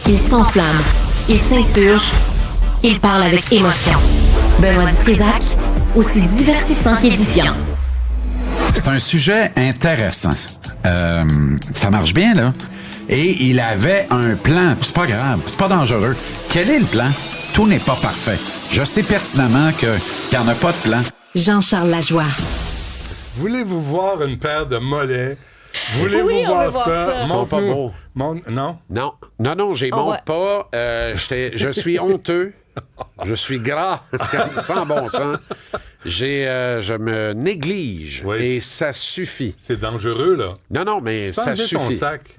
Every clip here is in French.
Il s'enflamme, il s'insurge, il parle avec émotion. Benoît Dutrisac, aussi divertissant qu'édifiant. C'est un sujet intéressant. Ça marche bien, là. Et il avait un plan. C'est pas grave, c'est pas dangereux. Quel est le plan? Tout n'est pas parfait. Je sais pertinemment qu'il n'y en a pas de plan. Jean-Charles Lajoie. Voulez-vous voir une paire de mollets? Voulez-vous voir ça? Ils sont pas beaux. Non? Non, j'y monte pas. Je suis honteux. Je suis gras, sans bon sens. Je me néglige et ça suffit. C'est dangereux, là. Non, mais ça suffit. Ton sac.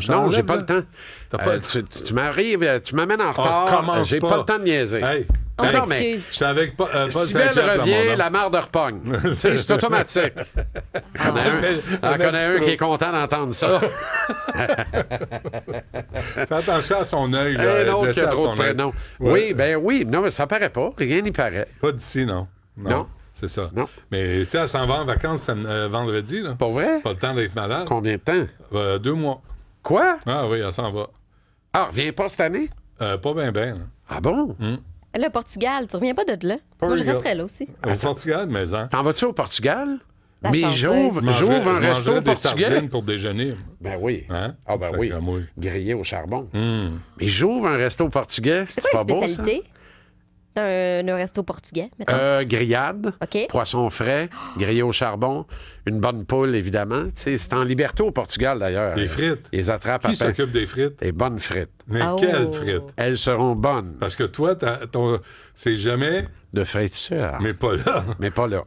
Non, j'ai pas le temps. Tu m'arrives, tu m'amènes en retard. J'ai pas le temps de niaiser. Hey, On s'excuse. Je suis avec Paul Sybelle Saint-Pierre revient, la marde repogne. Tu sais, c'est automatique. On connaît un qui est content d'entendre ça. Fais attention à son œil. Un autre qui a trop de prénoms. Ouais. Oui. Non, mais ça paraît pas. Rien n'y paraît. Pas d'ici, non. Non. C'est ça. Non. Mais tu sais, elle s'en va en vacances vendredi. Là. Pour vrai? Pas le temps d'être malade. Combien de temps? 2 mois. Quoi? Ah oui, elle s'en va. Ah, reviens pas cette année? Pas bien. Ah bon? Le Portugal, tu reviens pas de là? Moi, je resterais là aussi. Au Portugal, mais hein. T'en vas-tu au Portugal? La Mais chanceuse. j'ouvre un resto des portugais. sardines pour déjeuner. Ben oui. Hein? Ah ben oui. Sacramouille. Grillé au charbon. Mais j'ouvre un resto portugais. C'est C'est quoi pas une beau, ça? spécialité d'un resto portugais, mettons? Grillade, OK. poisson frais, grillé au charbon, une bonne poule, évidemment. Tu sais, c'est en liberté au Portugal, d'ailleurs. Des frites. Ils attrapent Qui à peine. s'occupe des frites? Des bonnes frites. Mais Oh. quelles frites? Elles seront bonnes. Parce que toi, c'est jamais, De friture. mais pas là. Mais pas là.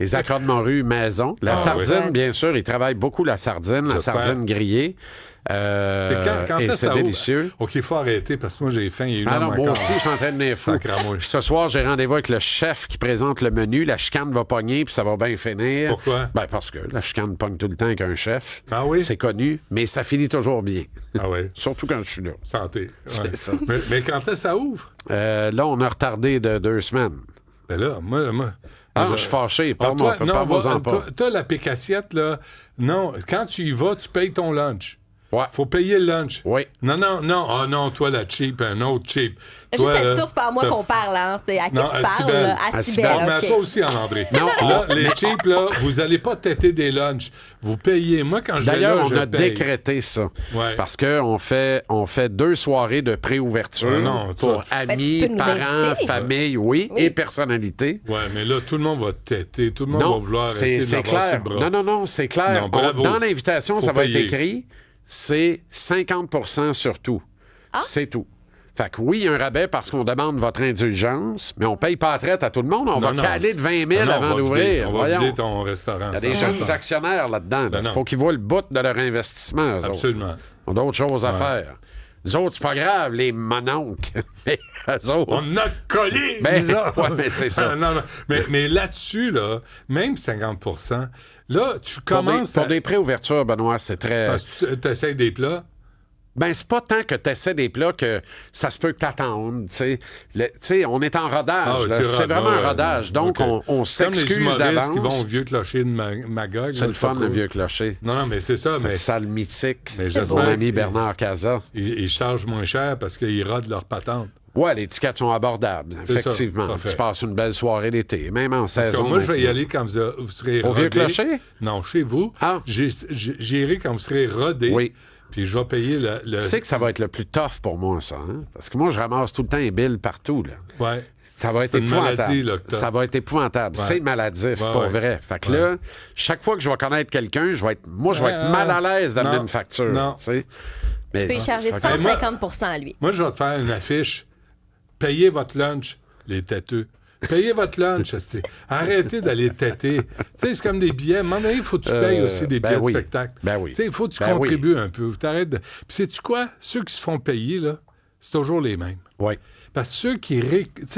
Les accords de morue maison. La sardine, oui. bien sûr, ils travaillent beaucoup la sardine, la J'espère. sardine grillée. Quand et est-ce que c'est ça ouvre? délicieux. OK, il faut arrêter parce que moi, j'ai faim. Il y a une Ah heure non, moi encore. aussi, je suis en train de venir fou. Sacramouille. Puis ce soir, j'ai rendez-vous avec le chef qui présente le menu. La chicane va pogner, puis ça va bien finir. Pourquoi? Ben, parce que la chicane pogne tout le temps avec un chef. Ah oui? C'est connu, mais ça finit toujours bien. Ah oui, Surtout quand je suis là. santé. C'est Ouais. ça. Mais quand est-ce que ça ouvre? Là, on a retardé de 2 semaines. Ben là, moi Ah, je suis fâché. Ah, Parle-moi-en pas. Toi, la pécassiette, là, non, quand tu y vas, tu payes ton lunch. Ouais. Faut payer le lunch. Oui. Non. Ah non, toi, la cheap, un autre cheap. Juste Toi, être là, sûr, c'est pas à moi t'as- qu'on parle, hein. C'est à qui Non, tu à parles? Cybèle. Là? À À Cybèle. Cybèle, Mais à OK. toi aussi, André. Non, là, les cheap, là, vous allez pas têter des lunchs. Vous payez. Moi, quand je vais D'ailleurs, là, on je a paye. décrété ça. Ouais. Parce qu'on fait 2 soirées de préouverture Ah non, pour ça- amis, Ben, tu peux nous parents, inviter. famille, oui, et personnalités. Ouais, mais là, tout le monde va têter. Tout le monde va Non, vouloir essayer de c'est l'avoir sur clair. le bras. Non, c'est clair. Non, bravo. Dans l'invitation, Faut ça va payer. être écrit, c'est 50% sur tout. C'est tout. Fait que oui, il y a un rabais parce qu'on demande votre indulgence, mais on paye pas la traite à tout le monde. On va Non, caler de 20 000 non, avant on va d'ouvrir. vider- On va Voyons. vider ton restaurant. Il y a des ça. jeunes actionnaires là-dedans. Ben Il non. faut qu'ils voient le bout de leur investissement. eux autres. Absolument. Ils ont d'autres choses à faire. Nous autres, c'est pas grave, les mononcles. Mais eux autres... On a collé! Ben, là. ouais, mais c'est ça. Non. Mais là-dessus, là, même 50 là, tu Pour commences pour des préouvertures, Benoît, c'est très... Parce que tu essaies des plats. Ben, c'est pas tant que tu essaies des plats que ça se peut que t'attendes. Tu sais, on est en rodage. là. tu C'est rodes, vraiment ouais, un rodage. Donc, OK. on C'est comme les s'excuse humoristes qui vont au d'avance. vieux clocher de Magog. C'est le fun, le vieux clocher. Non, mais c'est ça. Mais Cette salle mythique. Mais Mon j'espère ami qu'il- Bernard Casa. ils chargent moins cher parce qu'ils rodent leur patente. Ouais, les tickets sont abordables, C'est ça, effectivement. parfait. Tu passes une belle soirée d'été, même en En tout cas, saison. moi, je vais y maintenant. aller quand vous serez Au rodé. vieux clocher? Non, chez vous. Ah. J'irai quand vous serez rodé. Oui. Puis je vais payer le... Tu sais que ça va être le plus tough pour moi, ça. Hein? Parce que moi, je ramasse tout le temps les billes partout. Là. Ouais. Ça va être C'est une épouvantable. maladie, là, que t'as. Ça va être épouvantable. Ouais. C'est maladif, Ouais, pour ouais. vrai. Fait que Ouais. là, chaque fois que je vais connaître quelqu'un, je vais être mal à l'aise d'amener non, une facture. non. Tu sais. Mais- Tu peux y charger Fait que- 150 à lui. Moi, je vais te faire une affiche. Payez votre lunch, les têteux. Payez votre lunch. esti. Arrêtez d'aller têter. Tu sais, c'est comme des billets. À un moment donné, il faut que tu payes aussi des billets oui. de spectacle. Ben oui. Tu sais, il faut que tu Ben contribues un peu. T'arrêtes de... Puis sais-tu quoi? Ceux qui se font payer, là, c'est toujours les mêmes. Oui. Parce que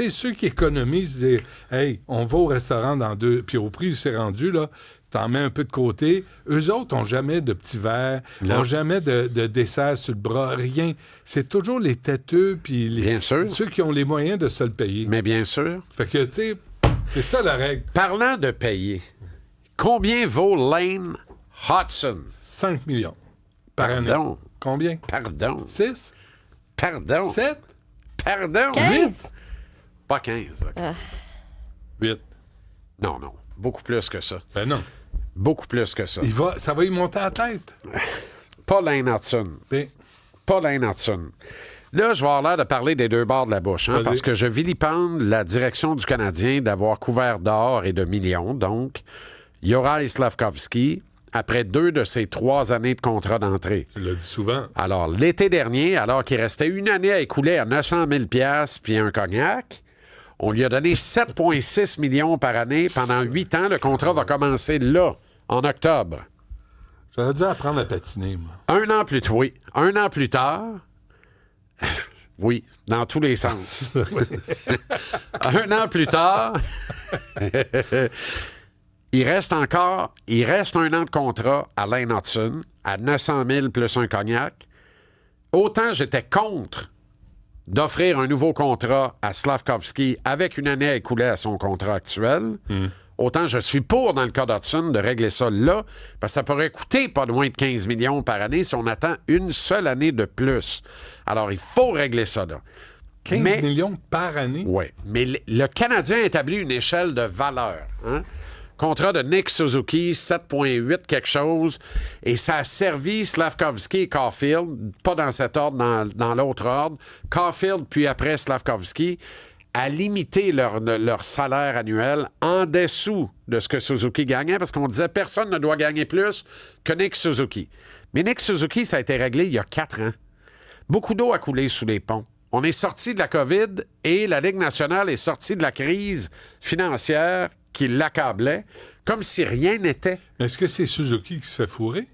ceux qui économisent, disent hey, on va au restaurant dans 2... Puis au prix où c'est rendu, là, t'en mets un peu de côté. Eux autres n'ont jamais de petits verres, n'ont jamais de dessert sur le bras, rien. C'est toujours les têteux, puis Bien sûr. ceux qui ont les moyens de se le payer. Mais bien sûr. Fait que, tu sais, c'est ça la règle. Parlant de payer, combien vaut Lane Hudson? 5 millions par année. Pardon. Combien? Pardon. 6? Pardon. 7? Pardon. 15? Pas 15. Okay. 8. Non. Beaucoup plus que ça. Ben non. Beaucoup plus que ça. Ça va y monter à la tête. Pas Lane Hudson. Pas Lane Hudson. Là, je vais avoir l'air de parler des deux bords de la bouche, parce que je vilipende la direction du Canadien d'avoir couvert d'or et de millions. Donc, Juraj Slafkovský, après 2 de ses 3 années de contrat d'entrée. Tu l'as dit souvent. Alors, l'été dernier, alors qu'il restait une année à écouler à 900 000 $ puis un cognac, on lui a donné 7,6 millions par année pendant 8 ans. Le contrat va commencer là, en octobre. J'aurais dû apprendre à patiner, moi. Un an plus tard... Oui, dans tous les sens. Un an plus tard, il reste un an de contrat à Lane Hudson, à 900 000 plus un cognac. Autant j'étais contre d'offrir un nouveau contrat à Slafkovský avec une année à écouler à son contrat actuel, autant je suis pour, dans le cas d'Hudson, de régler ça là, parce que ça pourrait coûter pas loin de 15 millions par année si on attend une seule année de plus. Alors, il faut régler ça là. 15 millions par année? Oui, mais le Canadien a établi une échelle de valeur. Contrat de Nick Suzuki, 7,8 quelque chose, et ça a servi Slafkovský et Caulfield, pas dans cet ordre, dans l'autre ordre, Caulfield puis après Slafkovský, à limiter leur salaire annuel en dessous de ce que Suzuki gagnait, parce qu'on disait personne ne doit gagner plus que Nick Suzuki. Mais Nick Suzuki, ça a été réglé il y a 4 ans. Beaucoup d'eau a coulé sous les ponts. On est sorti de la COVID et la Ligue nationale est sortie de la crise financière qui l'accablait, comme si rien n'était. Est-ce que c'est Suzuki qui se fait fourrer?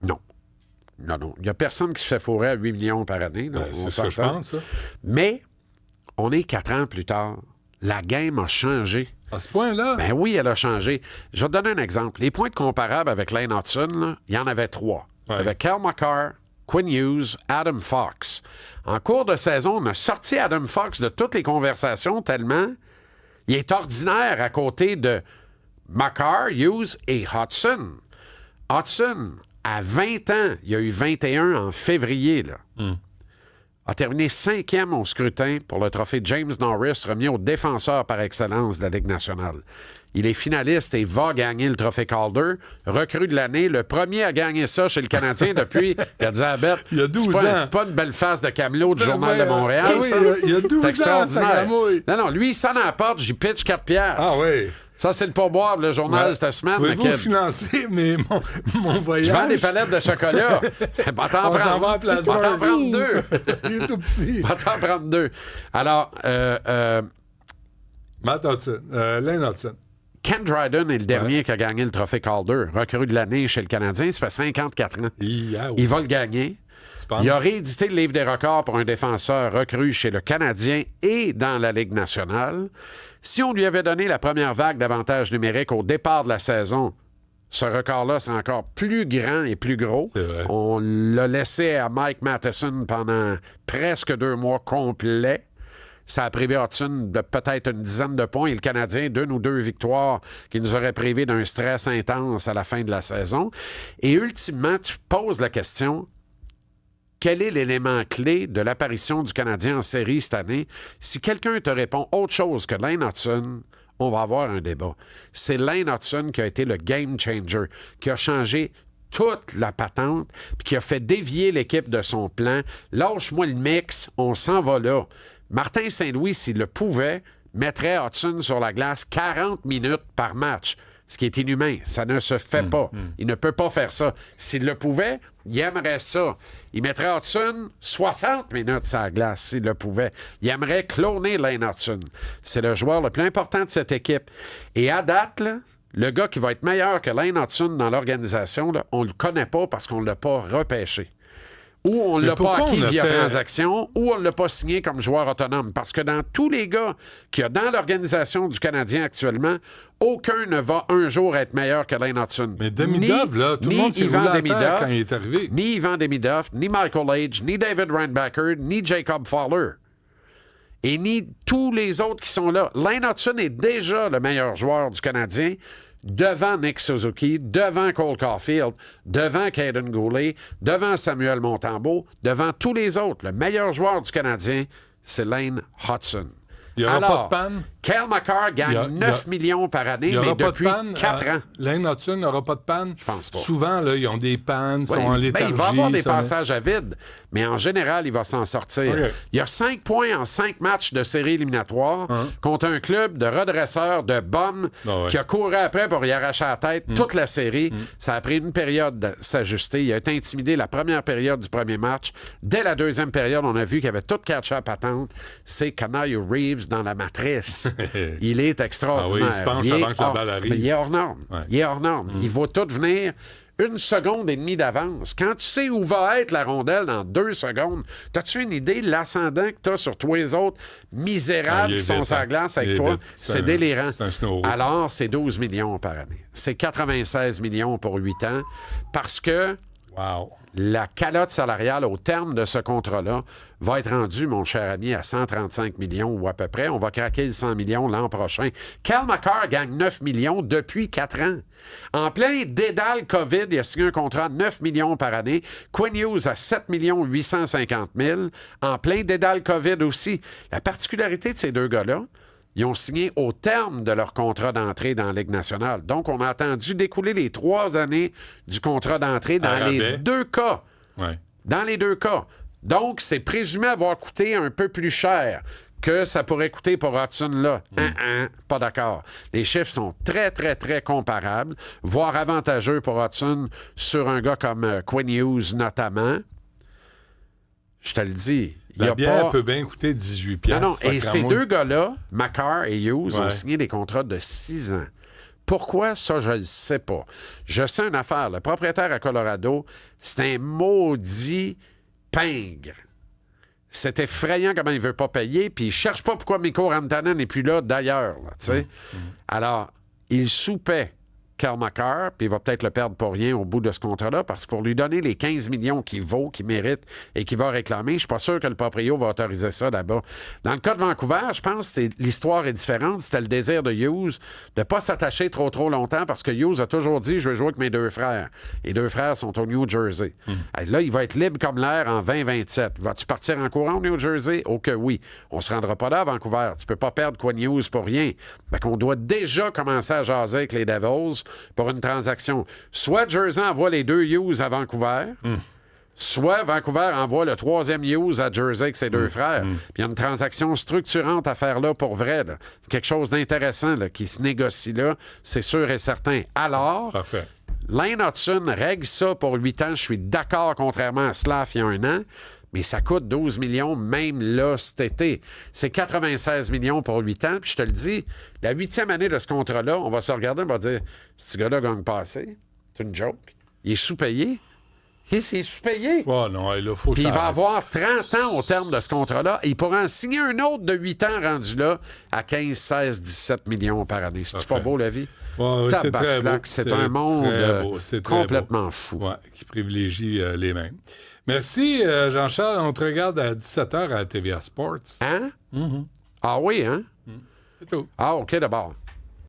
Non. Il n'y a personne qui se fait fourrer à 8 millions par année. Là, c'est ce que je pense, ça. Mais on est 4 ans plus tard. La game a changé. À ce point-là? Ben oui, elle a changé. Je vais te donner un exemple. Les points comparables avec Lane Hudson, il y en avait 3. Ouais. Avec Cal McCarr, Quinn Hughes, Adam Fox. En cours de saison, on a sorti Adam Fox de toutes les conversations tellement il est ordinaire à côté de McCarr, Hughes et Hudson. Hudson, à 20 ans, il y a eu 21 en février, là. A terminé 5e au scrutin pour le trophée James Norris, remis au défenseur par excellence de la Ligue nationale. Il est finaliste et va gagner le trophée Calder. Recrue de l'année, le premier à gagner ça chez le Canadien depuis, il a dit à Bette, il y a 12 ans. Pas une belle face de camelot du Journal de Montréal, oui, ça. Il y a 12 ans, extraordinaire. Non, lui, il sonne à la porte, j'y pitch 4 piastres. Ah oui. Ça, c'est le pourboire, le journal cette semaine. Pouvez-vous financer mon voyage? Je vends des palettes de chocolat. On s'en va à Place Va t'en prendre 2. Il est tout petit. Va t'en prendre 2. Alors, Matt Hudson. Lane Hudson. Ken Dryden est le dernier qui a gagné le trophée Calder, recrue de l'année chez le Canadien. Ça fait 54 ans. Il va le gagner. Il a réédité le livre des records pour un défenseur recru chez le Canadien et dans la Ligue nationale. Si on lui avait donné la première vague d'avantages numériques au départ de la saison, ce record-là, c'est encore plus grand et plus gros. On l'a laissé à Mike Matheson pendant presque 2 mois complets. Ça a privé Hudson de peut-être une dizaine de points et le Canadien d'une ou 2 victoires qui nous auraient privé d'un stress intense à la fin de la saison. Et ultimement, tu poses la question, quel est l'élément clé de l'apparition du Canadien en série cette année? Si quelqu'un te répond autre chose que Lane Hudson, on va avoir un débat. C'est Lane Hudson qui a été le game changer, qui a changé toute la patente, puis qui a fait dévier l'équipe de son plan. Lâche-moi le mix, on s'en va là. Martin Saint-Louis, s'il le pouvait, mettrait Hudson sur la glace 40 minutes par match, ce qui est inhumain. Ça ne se fait pas. Il ne peut pas faire ça. S'il le pouvait, il aimerait ça. Il mettrait Hudson 60 minutes sur la glace, s'il le pouvait. Il aimerait cloner Lane Hudson. C'est le joueur le plus important de cette équipe. Et à date, là, le gars qui va être meilleur que Lane Hudson dans l'organisation, là, on ne le connaît pas parce qu'on ne l'a pas repêché. Ou on ne l'a pas acquis via transaction, ou on ne l'a pas signé comme joueur autonome. Parce que dans tous les gars qu'il y a dans l'organisation du Canadien actuellement, aucun ne va un jour être meilleur que Lane Hudson. Mais Demidov, là, tout le monde s'est roulé à terre quand il est arrivé. Ni Ivan Demidov, ni Michael Age, ni David Reinbacher, ni Jacob Fowler. Et ni tous les autres qui sont là. Lane Hudson est déjà le meilleur joueur du Canadien. devant Nick Suzuki, devant Cole Caulfield, devant Caden Goulet, devant Samuel Montembeault, devant tous les autres. Le meilleur joueur du Canadien, c'est Lane Hudson. Il n'y aura pas de panne. Cale Makar gagne 9 millions par année, mais depuis 4 ans. Lane Hudson n'aura pas de panne. Je pense pas. Souvent, là, ils ont des pannes, sont en léthargie. Il va avoir des passages à vide, mais en général, il va s'en sortir. Okay. Il y a 5 points en 5 matchs de série éliminatoire contre un club de redresseurs, de bums, qui a couru après pour y arracher la tête toute la série. Ça a pris une période de s'ajuster. Il a été intimidé la première période du premier match. Dès la deuxième période, on a vu qu'il avait tout catch-up à tente. C'est Canaille Reeves dans la matrice. Il est extraordinaire. Il se penche avant que la balle arrive. Il est hors norme. Ouais. Il est hors norme. Il va tout venir 1 seconde et demie d'avance. Quand tu sais où va être la rondelle dans 2 secondes, as-tu une idée de l'ascendant que tu as sur tous les autres misérables qui sont sur la glace avec toi? C'est délirant. Alors, c'est 12 millions par année. C'est 96 millions pour 8 ans parce que la calotte salariale au terme de ce contrat-là va être rendue, mon cher ami, à 135 millions ou à peu près. On va craquer les 100 millions l'an prochain. Cale Makar gagne 9 millions depuis 4 ans. En plein dédale COVID, il a signé un contrat de 9 millions par année. Quinn Hughes à 7 850 000. En plein dédale COVID aussi. La particularité de ces deux gars-là, ils ont signé au terme de leur contrat d'entrée dans la Ligue nationale. Donc, on a attendu découler les 3 années du contrat d'entrée dans les 2 cas. Ouais. Dans les 2 cas. Donc, c'est présumé avoir coûté un peu plus cher que ça pourrait coûter pour Hudson là. Pas d'accord. Les chiffres sont très, très, très comparables, voire avantageux pour Hudson sur un gars comme Quinn Hughes notamment. Je te le dis. La bière peut bien coûter 18$. Non, et ces deux gars-là, Makar et Hughes, ont signé des contrats de 6 ans. Pourquoi? Ça, je ne sais pas. Je sais une affaire. Le propriétaire à Colorado, c'est un maudit pingre. C'est effrayant comment il ne veut pas payer, puis il ne cherche pas pourquoi Mikko Rantanen n'est plus là d'ailleurs. Alors, il soupait Cale Makar, puis il va peut-être le perdre pour rien au bout de ce contrat-là, parce que pour lui donner les 15 millions qu'il vaut, qu'il mérite et qu'il va réclamer, je suis pas sûr que le proprio va autoriser ça là-bas. Dans le cas de Vancouver, je pense que l'histoire est différente. C'était le désir de Hughes de ne pas s'attacher trop longtemps, parce que Hughes a toujours dit « Je veux jouer avec mes 2 frères ». Les 2 frères sont au New Jersey. Là, il va être libre comme l'air en 2027. Vas-tu partir en courant au New Jersey? Oh que oui. On se rendra pas là à Vancouver. Tu peux pas perdre Quinn Hughes pour rien. Fait qu'on doit déjà commencer à jaser avec les Devils pour une transaction. Soit Jersey envoie les 2 Hughes à Vancouver, soit Vancouver envoie le 3e Hughes à Jersey avec ses 2 frères. Puis il y a une transaction structurante à faire là pour vrai. Là. Quelque chose d'intéressant là, qui se négocie là, c'est sûr et certain. Alors, Lane Hudson règle ça pour 8 ans. Je suis d'accord, contrairement à Slav il y a 1 an. Mais ça coûte 12 millions même là cet été. C'est 96 millions pour 8 ans. Puis je te le dis, la 8e année de ce contrat-là, on va se regarder, on va dire, ce gars-là gagne pas assez. C'est une joke. Il est sous-payé. Il est sous-payé. Oh non, puis il va avoir 30 ans au terme de ce contrat-là. Et il pourra en signer un autre de 8 ans rendu là à 15, 16, 17 millions par année. C'est pas beau, la vie? Ouais, c'est très beau. C'est un monde complètement fou. Ouais, qui privilégie les mêmes. Merci, Jean-Charles. On te regarde à 17h à TVA Sports. Hein? Ah oui, hein? C'est tout. Ah, OK, d'abord.